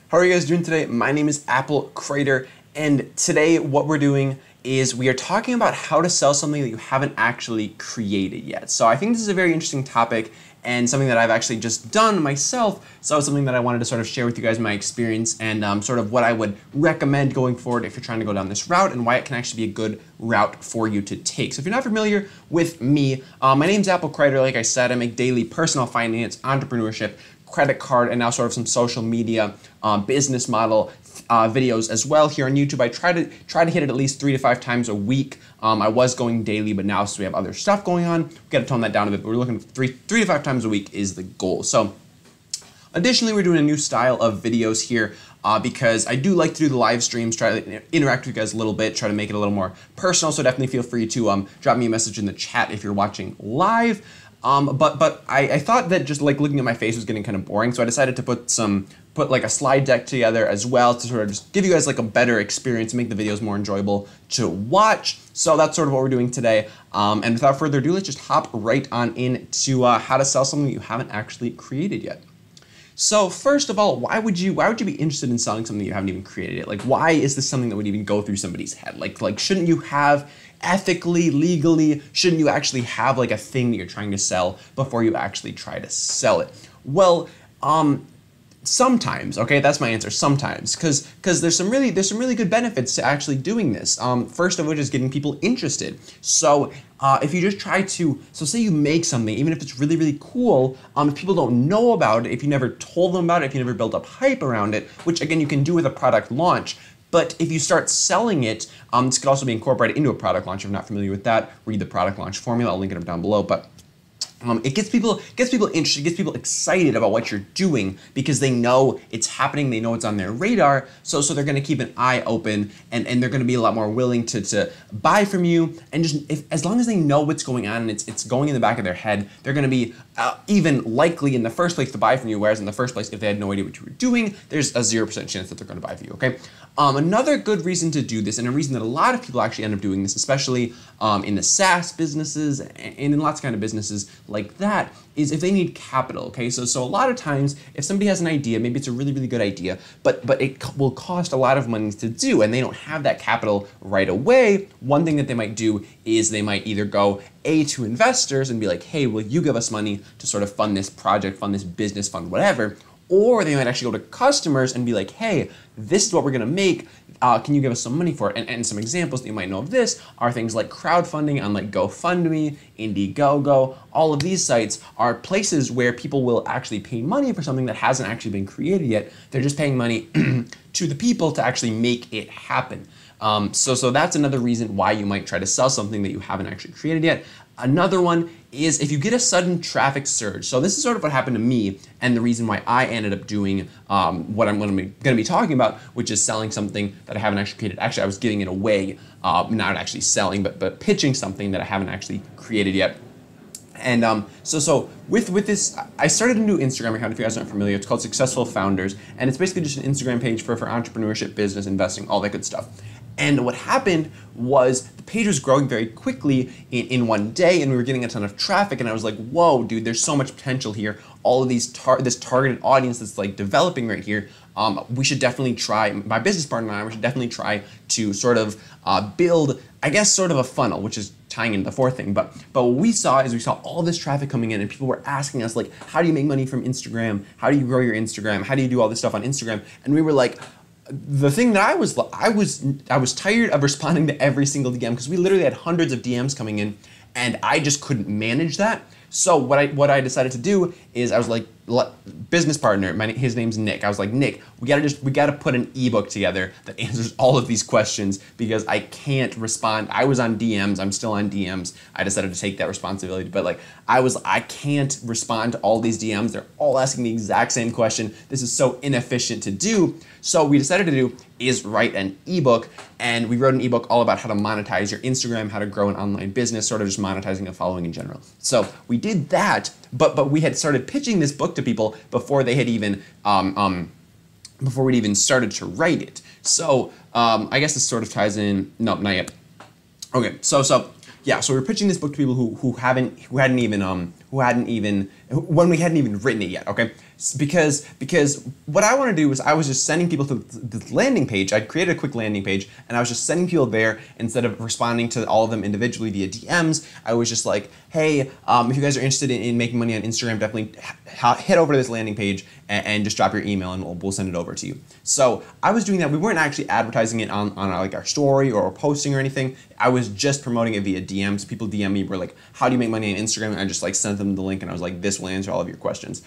How are you guys doing today? My name is Crider, and today what we're doing is we are talking about how to sell something that you haven't actually created yet. So I think this is a very interesting topic and something that I've actually just done myself. So it's something that I wanted to sort of share with you guys my experience and sort of what I would recommend going forward if you're trying to go down this route and why it can actually be a good route for you to take. So if you're not familiar with me, my name's Crider. Like I said, I make daily personal finance, entrepreneurship, credit card, and now sort of some social media, business model videos as well here on YouTube. I try to hit it at least 3 to 5 times a week. I was going daily, but now since we have other stuff going on, we got to tone that down a bit. But we're looking for 3 to 5 times a week is the goal. So additionally, we're doing a new style of videos here because I do like to do the live streams, try to interact with you guys a little bit, try to make it a little more personal. So definitely feel free to drop me a message in the chat if you're watching live. But I thought that just like looking at my face was getting kind of boring, so I decided to put like a slide deck together as well to sort of just give you guys like a better experience, make the videos more enjoyable to watch. So that's sort of what we're doing today. And without further ado, let's just hop right on into how to sell something that you haven't actually created yet. So first of all, why would you be interested in selling something you haven't even created yet? Like, why is this something that would even go through somebody's head? Like shouldn't you have ethically, legally, shouldn't you actually have like a thing that you're trying to sell before you actually try to sell it? Well, sometimes, okay, that's my answer, sometimes, because there's some really good benefits to actually doing this. First of which is getting people interested. So if you just try to, so say you make something, even if it's really, really cool, if people don't know about it, if you never told them about it, if you never built up hype around it, which again you can do with a product launch. But if you start selling it, this could also be incorporated into a product launch. If you're not familiar with that, read the product launch formula. I'll link it up down below. But it gets people interested, gets people excited about what you're doing because they know it's happening, they know it's on their radar, so they're going to keep an eye open and they're going to be a lot more willing to buy from you. And just as long as they know what's going on and it's going in the back of their head, they're going to be even likely in the first place to buy from you, whereas in the first place, if they had no idea what you were doing, there's a 0% chance that they're going to buy from you, okay? Another good reason to do this, and a reason that a lot of people actually end up doing this, especially in the SaaS businesses and in lots of kind of businesses like that, is if they need capital, okay? So a lot of times, if somebody has an idea, maybe it's a really, really good idea, but it will cost a lot of money to do, and they don't have that capital right away, one thing that they might do is they might either go to investors and be like, hey, will you give us money to sort of fund this project, fund this business, fund whatever, or they might actually go to customers and be like, hey, this is what we're gonna make, can you give us some money for it? And some examples that you might know of this are things like crowdfunding on like GoFundMe, Indiegogo. All of these sites are places where people will actually pay money for something that hasn't actually been created yet. They're just paying money to the people to actually make it happen. So that's another reason why you might try to sell something that you haven't actually created yet. Another one is if you get a sudden traffic surge. So this is sort of what happened to me and the reason why I ended up doing what I'm going to be talking about, which is selling something that I haven't actually created. Actually, I was giving it away, not actually selling, but pitching something that I haven't actually created yet. And so with this, I started a new Instagram account, if you guys aren't familiar. It's called Successful Founders, and it's basically just an Instagram page for entrepreneurship, business, investing, all that good stuff. And what happened was the page was growing very quickly in one day, and we were getting a ton of traffic, and I was like, whoa, dude, there's so much potential here. All of these this targeted audience that's like developing right here, we should definitely try, my business partner and I, we should definitely try to sort of build, I guess, sort of a funnel, which is tying into the fourth thing. But what we saw is we saw all this traffic coming in and people were asking us like, how do you make money from Instagram? How do you grow your Instagram? How do you do all this stuff on Instagram? And we were like, the thing that I was tired of responding to every single DM because we literally had hundreds of DMs coming in and I just couldn't manage that. So what I decided to do is I was like, business partner, his name's Nick. I was like, Nick, we gotta put an ebook together that answers all of these questions because I can't respond. I was on DMs, I'm still on DMs. I decided to take that responsibility, but like I can't respond to all these DMs. They're all asking the exact same question. This is so inefficient to do. So what we decided to do is write an ebook, and we wrote an ebook all about how to monetize your Instagram, how to grow an online business, sort of just monetizing a following in general. So we did that, but we had started pitching this book to people before they had even before we'd even started to write it. So I guess this sort of ties in. No, not yet. Okay, so yeah, so we were pitching this book to people who hadn't even when we hadn't even written it yet, okay? Because what I want to do is I was just sending people to the landing page. I'd created a quick landing page and I was just sending people there instead of responding to all of them individually via DMs. I was just like, hey, if you guys are interested in making money on Instagram, definitely head over to this landing page and just drop your email and we'll send it over to you. So I was doing that. We weren't actually advertising it on like our story or posting or anything. I was just promoting it via DMs. People DM me, were like, how do you make money on Instagram? And I just like sent them the link and I was like, this will answer all of your questions.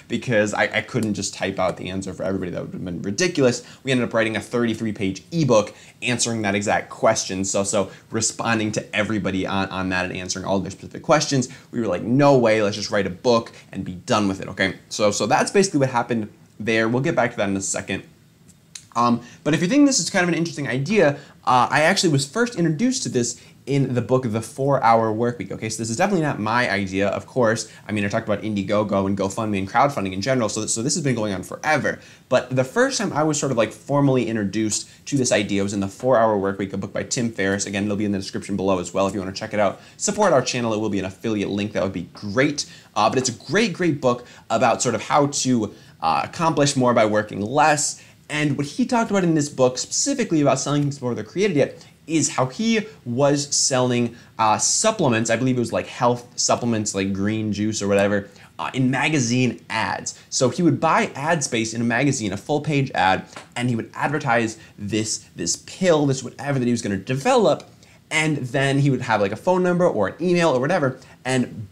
Because I couldn't just type out the answer for everybody. That would have been ridiculous. We ended up writing a 33-page ebook answering that exact question. So responding to everybody on that and answering all their specific questions. We were like, no way, let's just write a book and be done with it, okay? So that's basically what happened there. We'll get back to that in a second. But if you think this is kind of an interesting idea, I actually was first introduced to this in the book The 4-Hour Workweek. Okay, so this is definitely not my idea, of course. I mean, I talked about Indiegogo and GoFundMe and crowdfunding in general, so this has been going on forever. But the first time I was sort of like formally introduced to this idea was in The 4-Hour Workweek, a book by Tim Ferriss. Again, it'll be in the description below as well if you want to check it out. Support our channel, it will be an affiliate link, that would be great. But it's a great book about sort of how to accomplish more by working less. And what he talked about in this book, specifically about selling things before they're created yet, is how he was selling supplements. I believe it was like health supplements, like green juice or whatever, in magazine ads. So he would buy ad space in a magazine, a full-page ad, and he would advertise this pill, this whatever that he was going to develop, and then he would have like a phone number or an email or whatever, and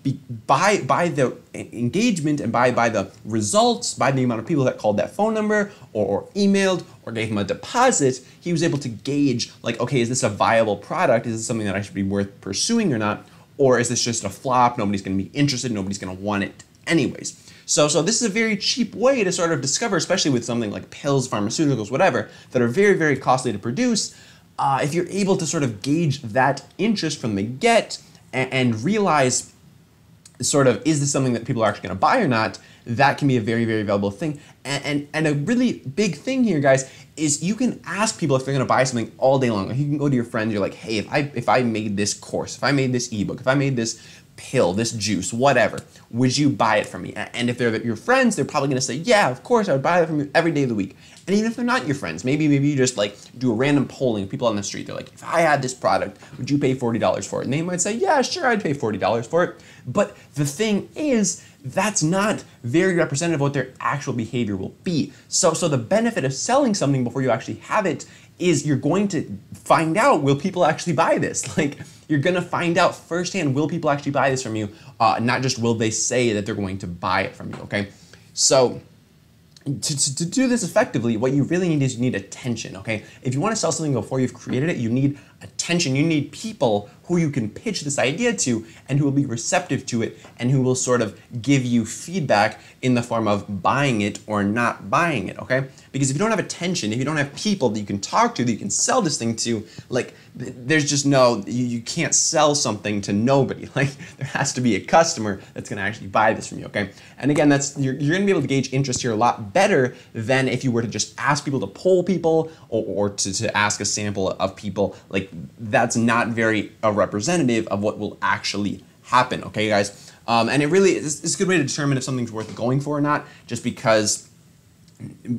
by the engagement and by the results, by the amount of people that called that phone number or emailed or gave him a deposit, he was able to gauge like, okay, is this a viable product? Is this something that I should be worth pursuing or not? Or is this just a flop? Nobody's going to be interested. Nobody's going to want it anyways. So this is a very cheap way to sort of discover, especially with something like pills, pharmaceuticals, whatever, that are very costly to produce. If you're able to sort of gauge that interest from the get and realize sort of, is this something that people are actually going to buy or not, that can be a very valuable thing. And a really big thing here, guys, is you can ask people if they're going to buy something all day long. Like you can go to your friends, you're like, hey, if I made this course, if I made this ebook, if I made this pill, this juice, whatever, would you buy it from me? And if they're your friends, they're probably going to say, yeah, of course, I would buy it from you every day of the week. And even if they're not your friends, maybe you just like do a random polling of people on the street. They're like, if I had this product, would you pay $40 for it? And they might say, yeah, sure, I'd pay $40 for it. But the thing is, that's not very representative of what their actual behavior will be. So the benefit of selling something before you actually have it is you're going to find out, will people actually buy this? Like, you're gonna find out firsthand, will people actually buy this from you? Not just will they say that they're going to buy it from you, okay? So, to do this effectively, what you really need is you need attention, okay? If you want to sell something before you've created it, you need attention. You need people who you can pitch this idea to and who will be receptive to it and who will sort of give you feedback in the form of buying it or not buying it, okay? Because if you don't have attention, if you don't have people that you can talk to, that you can sell this thing to, like, there's just no, you can't sell something to nobody. Like, there has to be a customer that's gonna actually buy this from you, okay? And again, you're gonna be able to gauge interest here a lot better than if you were to just ask people to poll people or to ask a sample of people. Like, that's not very representative of what will actually happen, okay, guys? And it really is a good way to determine if something's worth going for or not, just because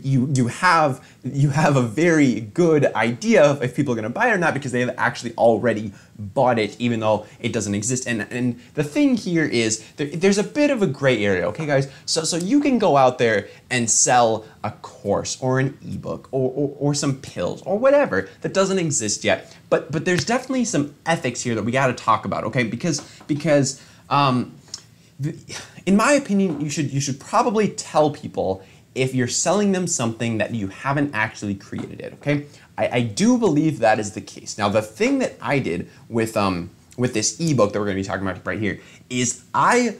you have a very good idea of if people are going to buy it or not because they have actually already bought it, even though it doesn't exist. And the thing here is there's a bit of a gray area, okay, guys? So you can go out there and sell a course or an ebook or some pills or whatever that doesn't exist yet. But there's definitely some ethics here that we got to talk about, okay? Because in my opinion, you should probably tell people if you're selling them something that you haven't actually created it, okay? I do believe that is the case. Now, the thing that I did with this ebook that we're gonna be talking about right here is I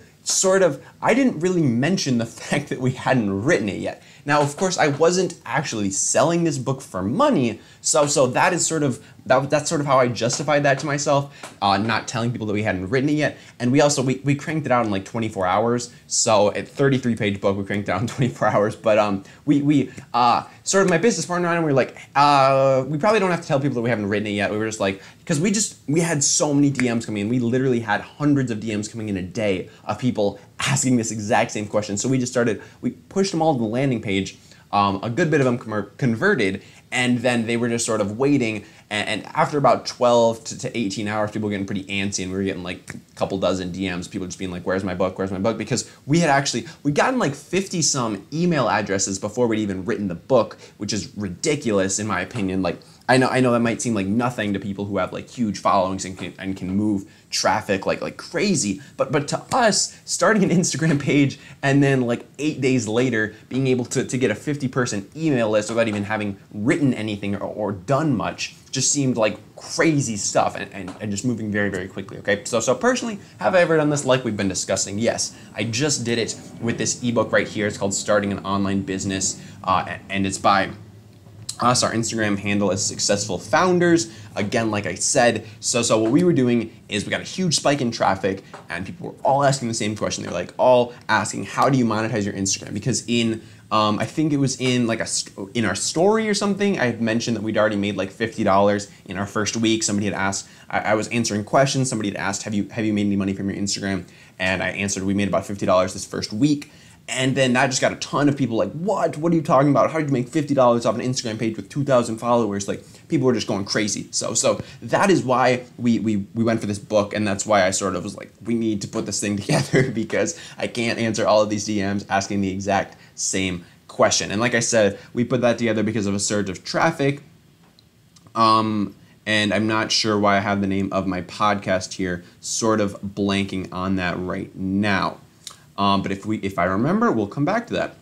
didn't really mention the fact that we hadn't written it yet. Now, of course, I wasn't actually selling this book for money, so that is sort of that's sort of how I justified that to myself, not telling people that we hadn't written it yet. And we also, we cranked it out in like 24 hours. So at 33-page book, we cranked it out in 24 hours. But we sort of my business partner and I, we were like, we probably don't have to tell people that we haven't written it yet. We were just like, because we had so many DMs coming in. We literally had hundreds of DMs coming in a day of people asking this exact same question. So we pushed them all to the landing page. A good bit of them converted, and then they were just sort of waiting. And after about 12 to 18 hours, people were getting pretty antsy, and we were getting like a couple dozen DMs, people just being like, where's my book, where's my book? Because we'd gotten like 50 some email addresses before we'd even written the book, which is ridiculous in my opinion. Like, I know that might seem like nothing to people who have like huge followings and can move traffic like crazy, but to us, starting an Instagram page and then like 8 days later being able to get a 50-person email list without even having written anything or done much just seemed like crazy stuff and just moving very, very quickly. Okay, so personally, have I ever done this like we've been discussing? Yes, I just did it with this ebook right here. It's called Starting an Online Business, and it's by us. Our Instagram handle is Successful Founders. Again, like I said, so what we were doing is we got a huge spike in traffic, and people were all asking the same question. They were like all asking, how do you monetize your Instagram? Because in I think it was in like in our story or something, I had mentioned that we'd already made like $50 in our first week. Somebody had asked, I was answering questions. Somebody had asked, have you made any money from your Instagram? And I answered, we made about $50 this first week. And then I just got a ton of people like, what are you talking about? How did you make $50 off an Instagram page with 2,000 followers? Like, people were just going crazy. So that is why we went for this book, and that's why I sort of was like, we need to put this thing together because I can't answer all of these DMs asking the exact same question. And like I said, we put that together because of a surge of traffic. And I'm not sure why I have the name of my podcast here, sort of blanking on that right now. But if I remember, we'll come back to that.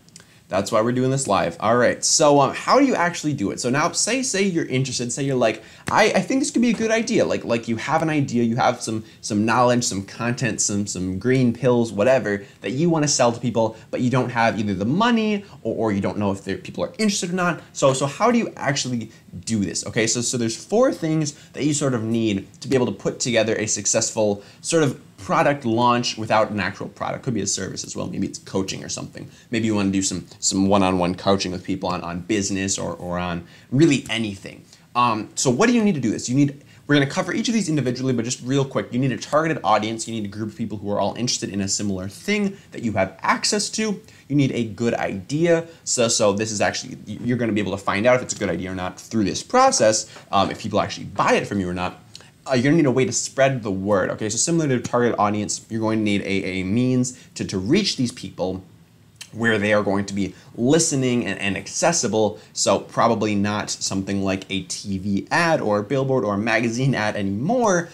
That's why we're doing this live. All right, so how do you actually do it? So now say you're interested, say you're like, I think this could be a good idea. Like you have an idea, you have some knowledge, some content, some green pills, whatever, that you want to sell to people, but you don't have either the money or you don't know if people are interested or not. So how do you actually do this? Okay, so there's 4 things that you sort of need to be able to put together a successful sort of product launch without an actual product. Could be a service as well. Maybe it's coaching or something. Maybe you want to do some one-on-one coaching with people on business or on really anything. So what do you need to do this? We're going to cover each of these individually, but just real quick, you need a targeted audience. You need a group of people who are all interested in a similar thing that you have access to. You need a good idea. So this is actually, you're going to be able to find out if it's a good idea or not through this process, if people actually buy it from you or not. You're going to need a way to spread the word. Okay, so similar to target audience, you're going to need a means to reach these people where they are going to be listening and accessible. So probably not something like a TV ad or a billboard or a magazine ad anymore,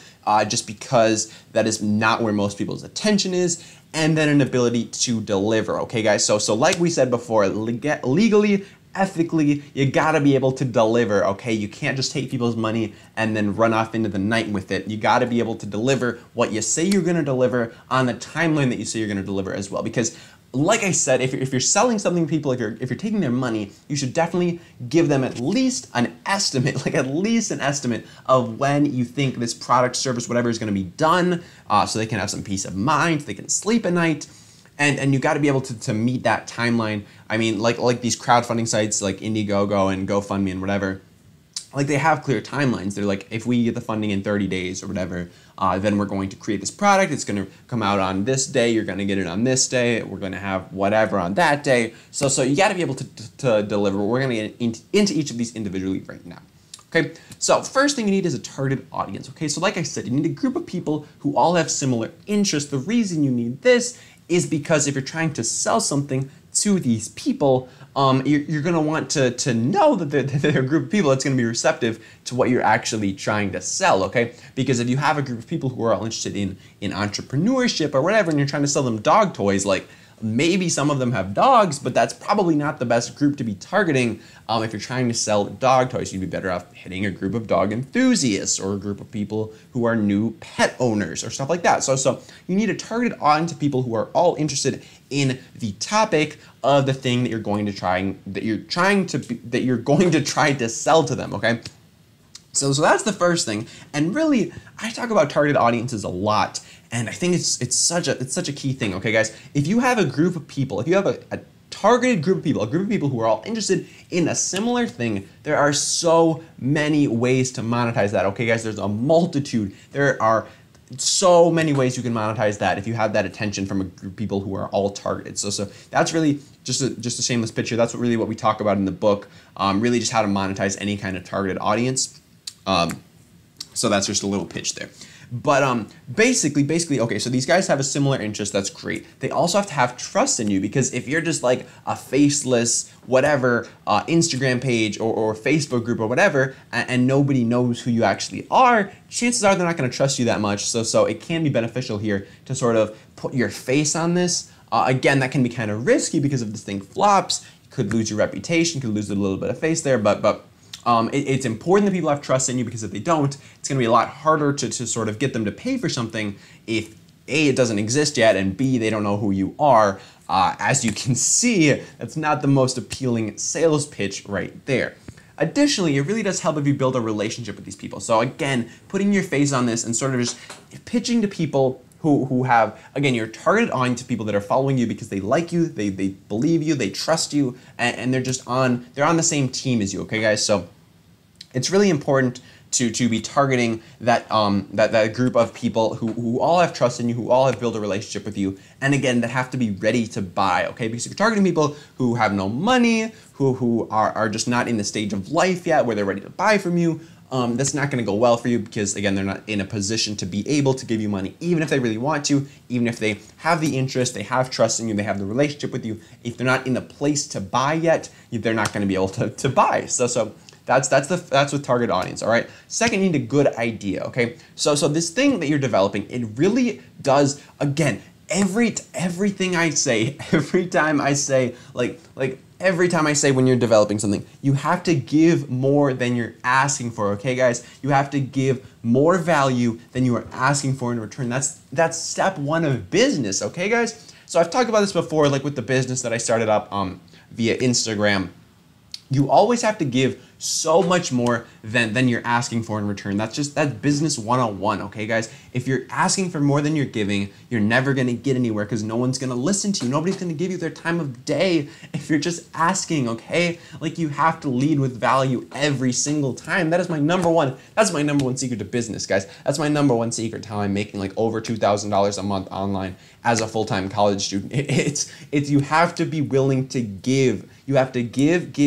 just because that is not where most people's attention is. And then an ability to deliver. Okay, guys. So like we said before, legally, ethically, you gotta be able to deliver, okay? You can't just take people's money and then run off into the night with it. You gotta be able to deliver what you say you're gonna deliver on the timeline that you say you're gonna deliver as well. Because like I said, if you're selling something to people, if you're taking their money, you should definitely give them at least an estimate, of when you think this product, service, whatever is gonna be done, so they can have some peace of mind, they can sleep at night. And you got to be able to meet that timeline. I mean, like these crowdfunding sites like Indiegogo and GoFundMe and whatever, like they have clear timelines. They're like, if we get the funding in 30 days or whatever, then we're going to create this product. It's going to come out on this day. You're going to get it on this day. We're going to have whatever on that day. So you got to be able to deliver. We're going to get into each of these individually right now. Okay, so first thing you need is a targeted audience. Okay, so like I said, you need a group of people who all have similar interests. The reason you need this is because if you're trying to sell something to these people, you're going to want to know that they're a group of people that's going to be receptive to what you're actually trying to sell, okay? Because if you have a group of people who are all interested in entrepreneurship or whatever, and you're trying to sell them dog toys, like maybe some of them have dogs, but that's probably not the best group to be targeting. If you're trying to sell dog toys, you'd be better off hitting a group of dog enthusiasts or a group of people who are new pet owners or stuff like that. So you need a targeted audience of people who are all interested in the topic of the thing that you're going to try to sell to them, okay? So that's the first thing. And really, I talk about targeted audiences a lot, and I think it's such a key thing. Okay, guys, if you have a group of people, if you have a targeted group of people who are all interested in a similar thing, there are so many ways to monetize that. Okay, guys, there's a multitude. There are so many ways you can monetize that if you have that attention from a group of people who are all targeted. So that's really just a shameless picture. That's what we talk about in the book. Really just how to monetize any kind of targeted audience. So that's just a little pitch there. But basically, okay, so these guys have a similar interest. That's great. They also have to have trust in you, because if you're just like a faceless whatever Instagram page or Facebook group or whatever, and nobody knows who you actually are, chances are they're not going to trust you that much. So it can be beneficial here to sort of put your face on this. Again, that can be kind of risky, because if this thing flops, you could lose your reputation, you could lose a little bit of face there, but it's important that people have trust in you, because if they don't, it's going to be a lot harder to sort of get them to pay for something if A, it doesn't exist yet, and B, they don't know who you are. As you can see, that's not the most appealing sales pitch right there. Additionally, it really does help if you build a relationship with these people. So again, putting your face on this and sort of just pitching to people who have, again, your targeted audience of people that are following you because they like you, they believe you, they trust you, and they're just they're on the same team as you, okay, guys? So it's really important to be targeting that group of people who all have trust in you, who all have built a relationship with you, and again, that have to be ready to buy, okay? Because if you're targeting people who have no money, who are just not in the stage of life yet where they're ready to buy from you, that's not going to go well for you, because again, they're not in a position to be able to give you money, even if they really want to, even if they have the interest, they have trust in you, they have the relationship with you. If they're not in the place to buy yet, they're not going to be able to buy. So that's with target audience. All right. Second, you need a good idea. Okay. So this thing that you're developing, it really does, again, everything I say, every time I say, every time I say when you're developing something, you have to give more than you're asking for, okay, guys? You have to give more value than you are asking for in return. That's step one of business, okay, guys? So I've talked about this before, like with the business that I started up via Instagram. You always have to give so much more than you're asking for in return. That's business 101, okay, guys? If you're asking for more than you're giving, you're never gonna get anywhere, because no one's gonna listen to you. Nobody's gonna give you their time of day if you're just asking, okay? Like, you have to lead with value every single time. That's my number one secret to business, guys. That's my number one secret to how I'm making like over $2,000 a month online as a full-time college student. It's you have to be willing to give. You have to give,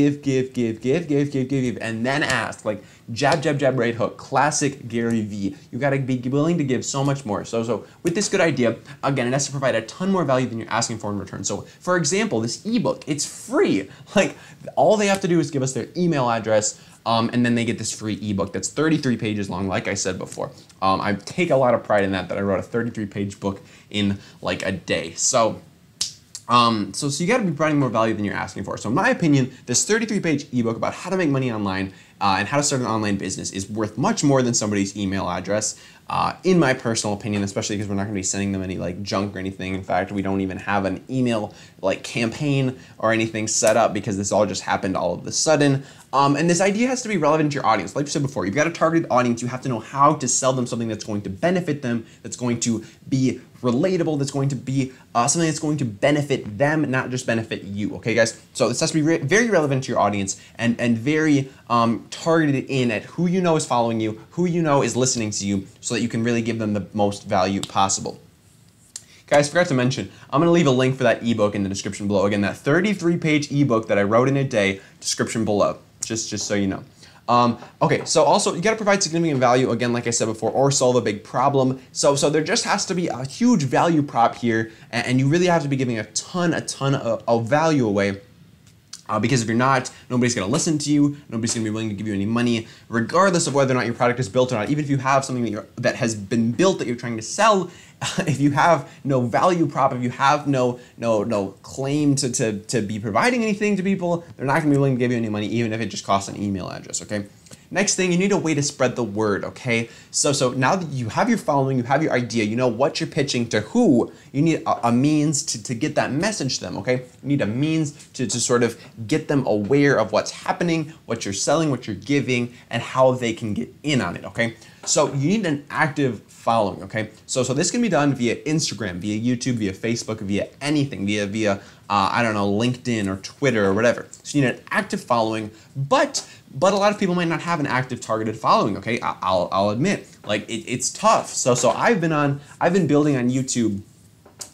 and then ask. Like, jab, right hook, classic Gary Vee. You gotta be willing to give so much more. So with this good idea, again, it has to provide a ton more value than you're asking for in return. So for example, this ebook, it's free. Like, all they have to do is give us their email address, and then they get this free ebook that's 33 pages long, like I said before. I take a lot of pride in that I wrote a 33-page book in like a day. So you got to be providing more value than you're asking for. So in my opinion, this 33-page ebook about how to make money online and how to start an online business is worth much more than somebody's email address, in my personal opinion, especially because we're not going to be sending them any like junk or anything. In fact, we don't even have an email like campaign or anything set up, because this all just happened all of a sudden. And this idea has to be relevant to your audience. Like I said before, you've got a targeted audience. You have to know how to sell them something that's going to benefit them, that's going to be relatable, that's going to be something that's going to benefit them, not just benefit you. Okay, guys? So this has to be very relevant to your audience and very targeted in at who you know is following you, who you know is listening to you, so that you can really give them the most value possible. Guys, forgot to mention, I'm going to leave a link for that ebook in the description below. Again, that 33-page ebook that I wrote in a day, description below, just so you know. Okay, so also you got to provide significant value, again, like I said before, or solve a big problem. So there just has to be a huge value prop here, and you really have to be giving a ton of value away. Because if you're not, nobody's going to listen to you, nobody's going to be willing to give you any money, regardless of whether or not your product is built or not. Even if you have something that has been built that you're trying to sell, if you have no value prop, if you have no claim to be providing anything to people, they're not going to be willing to give you any money, even if it just costs an email address, okay? next thing, you need a way to spread the word, okay? So now that you have your following, you have your idea, you know what you're pitching to who, you need a means to get that message to them, okay? You need a means to sort of get them aware of what's happening, what you're selling, what you're giving, and how they can get in on it, okay? So you need an active following, okay? So this can be done via Instagram, via YouTube, via Facebook, via anything, via I don't know, LinkedIn or Twitter or whatever. So you need an active following, but a lot of people might not have an active targeted following, okay? I'll admit, like it's tough. So I've been building on YouTube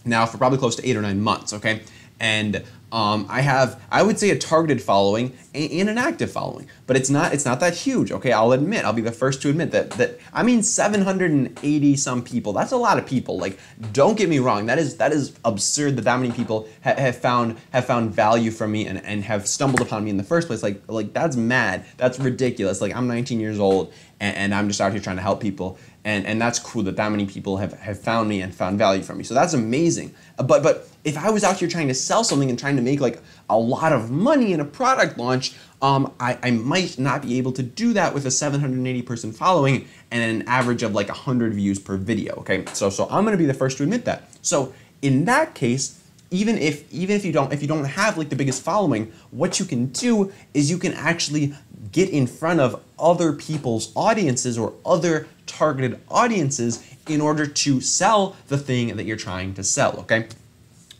now for probably close to 8 or 9 months, okay? And I would say a targeted following and an active following, but it's not that huge, okay? I'll be the first to admit that I mean 780 some people. That's a lot of people. Like, don't get me wrong, that is absurd that many people have found value from me and have stumbled upon me in the first place. Like that's mad. That's ridiculous. Like, I'm 19 years old and I'm just out here trying to help people. And that's cool that many people have found me and found value from me. So that's amazing. But if I was out here trying to sell something and trying to make like a lot of money in a product launch, I might not be able to do that with a 780 person following and an average of like 100 views per video. Okay, so I'm gonna be the first to admit that. So in that case, even if you don't have like the biggest following, what you can do is you can actually get in front of other people's audiences or other targeted audiences in order to sell the thing that you're trying to sell, okay?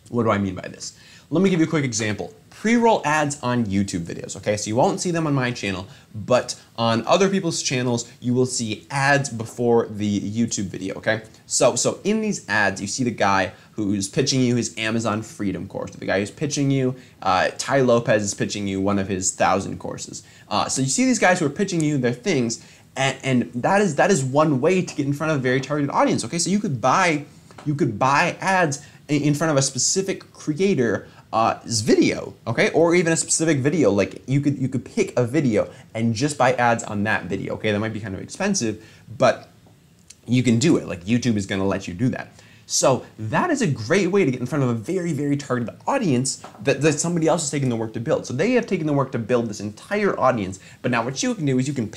What do I mean by this? Let me give you a quick example. Pre-roll ads on YouTube videos, okay? So you won't see them on my channel, but on other people's channels, you will see ads before the YouTube video, okay? So in these ads, you see the guy who's pitching you his Amazon Freedom course, the guy who's pitching you, Tai Lopez is pitching you one of his 1,000 courses. So you see these guys who are pitching you their things, and that is one way to get in front of a very targeted audience, okay? So you could buy ads in front of a specific creator's video, okay, or even a specific video. Like you could pick a video and just buy ads on that video, okay? That might be kind of expensive, but you can do it. Like YouTube is going to let you do that. So that is a great way to get in front of a very, very targeted audience that somebody else is taking the work to build. So they have taken the work to build this entire audience, but now what you can do is you can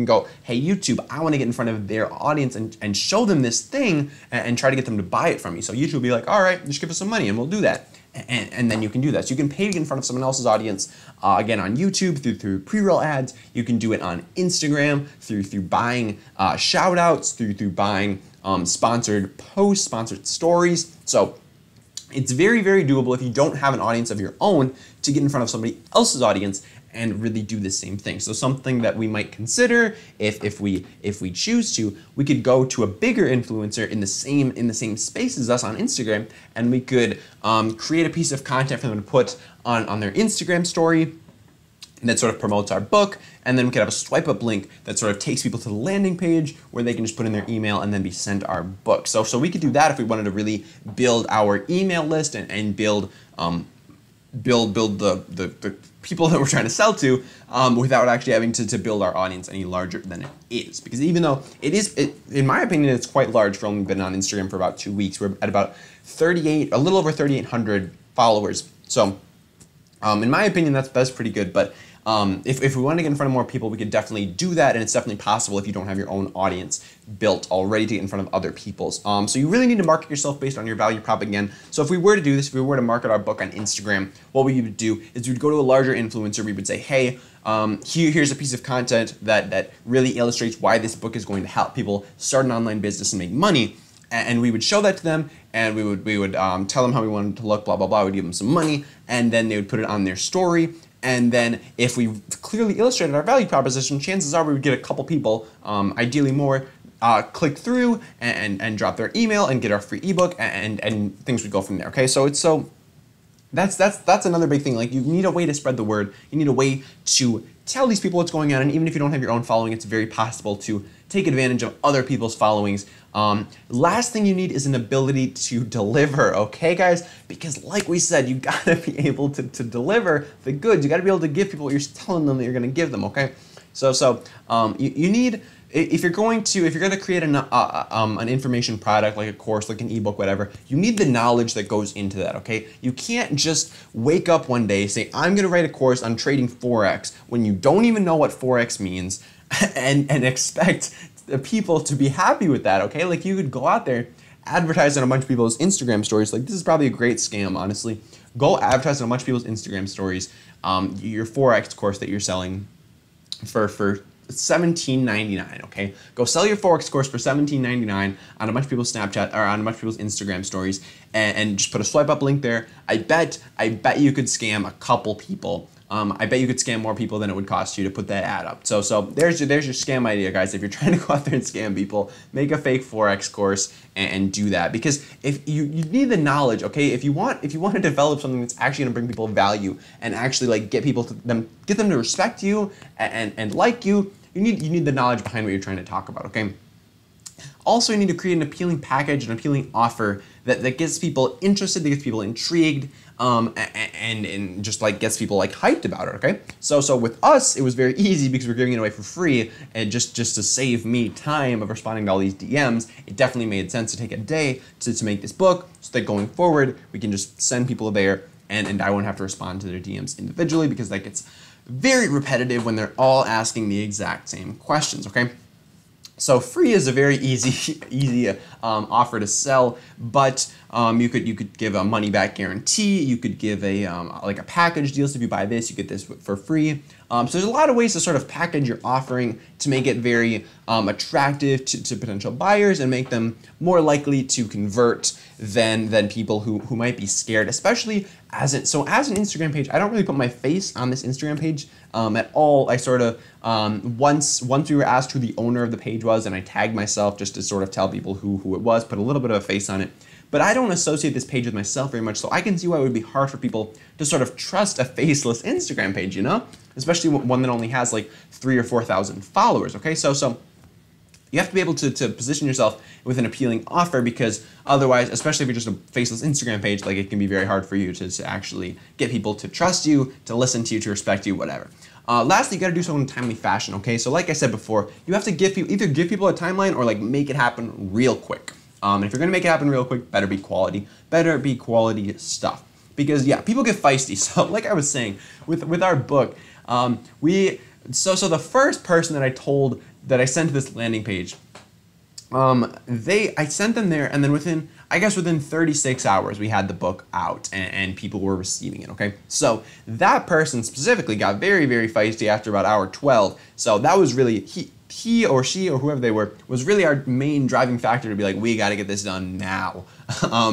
go, hey YouTube, I want to get in front of their audience and show them this thing and try to get them to buy it from me. So YouTube will be like, all right, just give us some money and we'll do that. And then you can do that. So you can pay to get in front of someone else's audience, again, on YouTube through pre-roll ads. You can do it on Instagram through buying shout outs, through buying sponsored posts, sponsored stories. So it's very, very doable if you don't have an audience of your own to get in front of somebody else's audience and really do the same thing. So something that we might consider, if we choose to, we could go to a bigger influencer in the same space as us on Instagram, and we could create a piece of content for them to put on their Instagram story that sort of promotes our book, and then we could have a swipe up link that sort of takes people to the landing page where they can just put in their email and then be sent our book. So we could do that if we wanted to really build our email list and build the people that we're trying to sell to without actually having to build our audience any larger than it is. Because even though in my opinion, it's quite large for only been on Instagram for about 2 weeks. We're at about a little over 3,800 followers. So in my opinion, that's pretty good. But if we want to get in front of more people, we could definitely do that, and it's definitely possible if you don't have your own audience built already to get in front of other people's. So you really need to market yourself based on your value prop again. So if we were to do this, if we were to market our book on Instagram, what we would do is we'd go to a larger influencer. We would say, hey, here's a piece of content that really illustrates why this book is going to help people start an online business and make money. And we would show that to them, and we would tell them how we wanted to look, blah, blah, blah. We'd give them some money, and then they would put it on their story. And then if we clearly illustrated our value proposition, chances are we would get a couple people, ideally more, click through and drop their email and get our free ebook, and things would go from there. Okay, so that's another big thing. Like, you need a way to spread the word. You need a way to tell these people what's going on, and even if you don't have your own following, it's very possible to take advantage of other people's followings. Last thing you need is an ability to deliver, okay guys? Because like we said, you gotta be able to deliver the goods. You gotta be able to give people what you're telling them that you're gonna give them, okay? So you need, if you're going to create an information product like a course, like an ebook, whatever, you need the knowledge that goes into that, okay? You can't just wake up one day, say, I'm gonna write a course on trading Forex when you don't even know what Forex means and expect the people to be happy with that, okay? Like you could go out there, advertise on a bunch of people's Instagram stories. Like this is probably a great scam, honestly. Go advertise on a bunch of people's Instagram stories, your Forex course that you're selling for $17.99, okay? Go sell your Forex course for $17.99 on a bunch of people's Snapchat or on a bunch of people's Instagram stories and just put a swipe up link there. I bet you could scam a couple people. I bet you could scam more people than it would cost you to put that ad up. So there's your scam idea, guys. If you're trying to go out there and scam people, make a fake Forex course and do that. Because if you need the knowledge, okay? If you want to develop something that's actually gonna bring people value and actually like get them to respect you and like you, you need the knowledge behind what you're trying to talk about, okay? Also, you need to create an appealing package, an appealing offer that gets people interested, that gets people intrigued, and just like gets people like hyped about it, okay? So with us, it was very easy because we're giving it away for free, and just to save me time of responding to all these DMs, it definitely made sense to take a day to make this book so that going forward, we can just send people there and I won't have to respond to their DMs individually because that gets very repetitive when they're all asking the exact same questions, okay? So free is a very easy offer to sell, but you could give a money back guarantee. You could give like a package deal. So if you buy this, you get this for free. So there's a lot of ways to sort of package your offering to make it very attractive to potential buyers and make them more likely to convert than people who might be scared, especially as an Instagram page. I don't really put my face on this Instagram page at all. I sort of once we were asked who the owner of the page was, and I tagged myself just to sort of tell people who it was, put a little bit of a face on it. But I don't associate this page with myself very much, so I can see why it would be hard for people to sort of trust a faceless Instagram page, you know? Especially one that only has like 3,000 or 4,000 followers, okay? So you have to be able to position yourself with an appealing offer because otherwise, especially if you're just a faceless Instagram page, like it can be very hard for you to actually get people to trust you, to listen to you, to respect you, whatever. Lastly, you gotta do so in a timely fashion, okay? So like I said before, you have to either give people a timeline or like make it happen real quick. And if you're gonna make it happen real quick, better be quality stuff. Because yeah, people get feisty. So like I was saying, with our book, so the first person that I sent to this landing page, I sent them there, and then within 36 hours, we had the book out and people were receiving it, okay? So that person specifically got very, very feisty after about hour 12. So that was really, he or she or whoever they were, was really our main driving factor to be like, we gotta get this done now.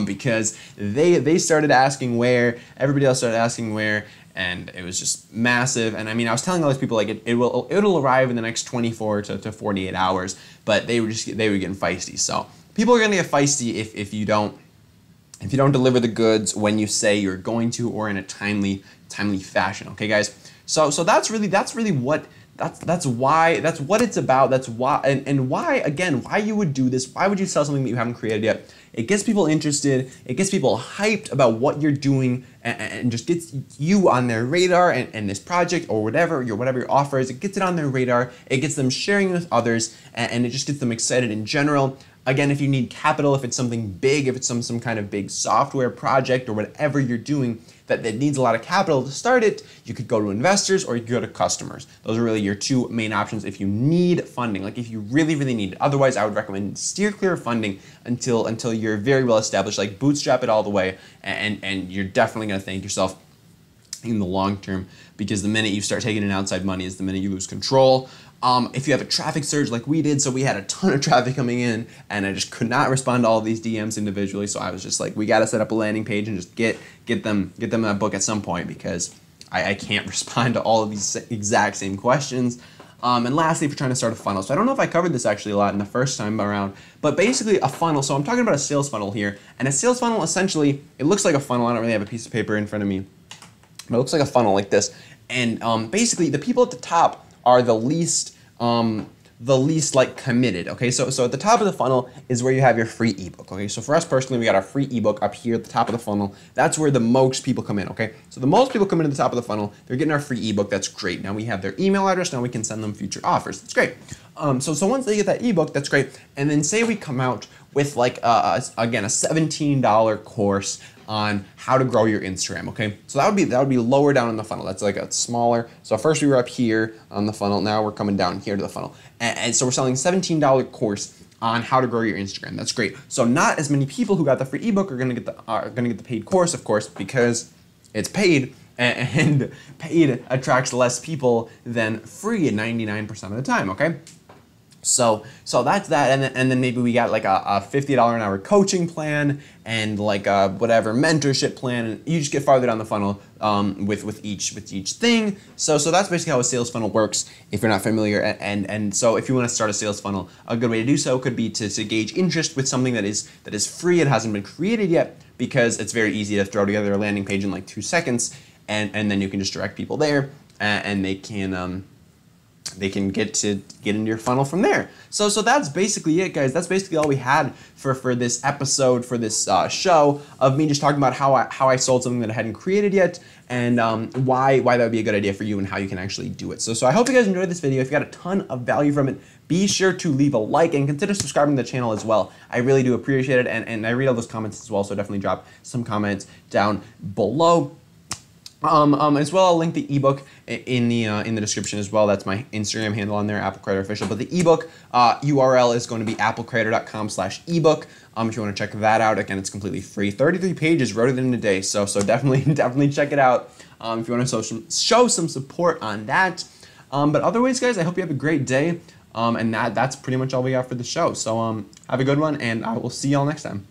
Because they started asking where, everybody else started asking where, and it was just massive. And I mean, I was telling all these people like it'll arrive in the next 24 to 48 hours, but they were getting feisty. So people are gonna get feisty if you don't deliver the goods when you say you're going to, or in a timely fashion. Okay, guys. So that's what it's about. That's why and why you would do this. Why would you sell something that you haven't created yet? It gets people interested. It gets people hyped about what you're doing, and just gets you on their radar and this project or whatever your offer is. It gets it on their radar. It gets them sharing it with others, and it just gets them excited in general. Again, if you need capital, if it's something big, if it's some kind of big software project or whatever you're doing that needs a lot of capital to start it, you could go to investors or you could go to customers. Those are really your two main options if you need funding, like if you really, really need it. Otherwise, I would recommend steer clear of funding until you're very well established, like bootstrap it all the way, and you're definitely gonna thank yourself in the long term, because the minute you start taking in outside money is the minute you lose control. If you have a traffic surge like we did, so we had a ton of traffic coming in, and I just could not respond to all of these DMs individually, so I was just like, we gotta set up a landing page and just get them that book at some point, because I can't respond to all of these exact same questions. And lastly, if you're trying to start a funnel. So I don't know if I covered this actually a lot in the first time around, but basically a funnel, so I'm talking about a sales funnel here, and a sales funnel, essentially, it looks like a funnel. I don't really have a piece of paper in front of me, but it looks like a funnel like this, and basically the people at the top are the least the least like committed. Okay, so at the top of the funnel is where you have your free ebook. Okay, so for us personally, we got our free ebook up here at the top of the funnel. That's where the most people come in. Okay, so the most people come in at the top of the funnel, they're getting our free ebook. That's great. Now we have their email address. Now we can send them future offers. That's great. So once they get that ebook, that's great. And then say we come out with like again a $17 course on how to grow your Instagram. Okay, so that would be lower down in the funnel. That's like a smaller. So first we were up here on the funnel. Now we're coming down here to the funnel, and so we're selling $17 course on how to grow your Instagram. That's great. So not as many people who got the free ebook are gonna get the paid course, of course, because it's paid. And paid attracts less people than free at 99% of the time. Okay. So that's that, and then maybe we got like a $50 an hour coaching plan and like a whatever mentorship plan, and you just get farther down the funnel with each thing. So that's basically how a sales funnel works if you're not familiar. And so if you want to start a sales funnel, a good way to do so could be to gauge interest with something that is free. It hasn't been created yet, because it's very easy to throw together a landing page in like 2 seconds, and then you can just direct people there, and they can get into your funnel from there. So that's basically it, guys. That's basically all we had for this episode, for this show of me just talking about how I sold something that I hadn't created yet, and why that would be a good idea for you and how you can actually do it. So I hope you guys enjoyed this video. If you got a ton of value from it, be sure to leave a like and consider subscribing to the channel as well. I really do appreciate it, and I read all those comments as well, so definitely drop some comments down below. As well, I'll link the ebook in the description as well. That's my Instagram handle on there, Crider Official. But the ebook URL is going to be applecrider.com/ebook. If you want to check that out, again, it's completely free. 33 pages, wrote it in a day. So definitely check it out if you want to show some support on that. But otherwise, guys, I hope you have a great day. And that's pretty much all we got for the show. So have a good one, and I will see y'all next time.